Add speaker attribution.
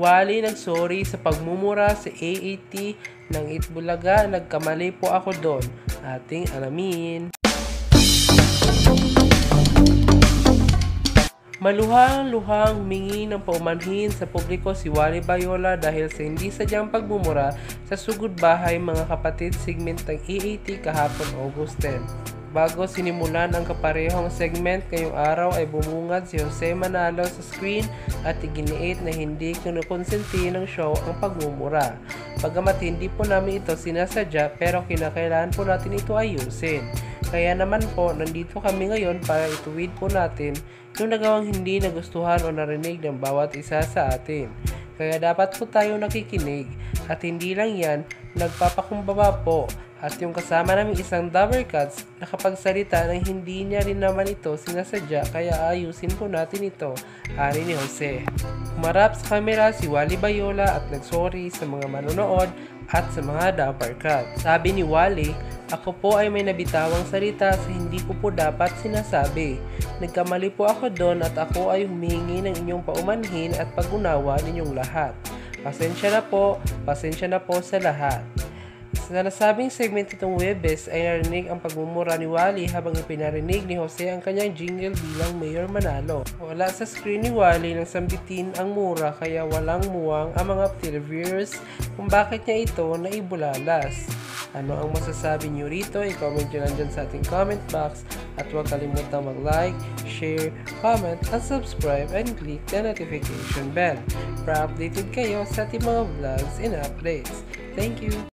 Speaker 1: Wally nagsorry sa pagmumura sa AAT ng Itbulaga. Nagkamali po ako doon. Ating alamin. Maluhang-luhang humingi ng paumanhin sa publiko si Wally Bayola dahil sa hindi sadyang pagmumura sa sugod bahay mga kapatid segment ng AAT kahapon August 10. Bago sinimulan ang kaparehong segment ngayong araw ay bumungad si Jose Manalo sa screen at iginiit na hindi kinukonsenti ng show ang pagmumura. Bagamat hindi po namin ito sinasadya pero kinakailangan po natin ito ayusin. Kaya naman po nandito kami ngayon para ituwid po natin yung nagawang hindi nagustuhan o narinig ng bawat isa sa atin. Kaya dapat po tayo nakikinig at hindi lang yan, nagpapakumbaba po. At yung kasama namin isang Dabber Cats nakapagsalita ng hindi niya rin naman ito sinasadya kaya ayusin po natin ito, ari ni Jose. Humarap sa kamera si Wally Bayola at nagsorry sa mga manonood at sa mga Dabber Cats. Sabi ni Wally, ako po ay may nabitawang salita sa hindi ko po dapat sinasabi. Nagkamali po ako doon at ako ay humingi ng inyong paumanhin at pag-unawa ninyong lahat. Pasensya na po sa lahat. Sa nasabing segment itong Webes ay narinig ang pagmumura ni Wally habang ipinarinig ni Jose ang kanyang jingle bilang Mayor Manalo. Wala sa screen ni Wally nang sambitin ang mura kaya walang muwang ang mga televiewers kung bakit niya ito naibulalas. Ano ang masasabi niyo rito? I-comment nyo lang dyan sa ating comment box at huwag kalimutan mag-like, share, comment, and subscribe and click the notification bell para updated kayo sa ating mga vlogs and updates. Thank you!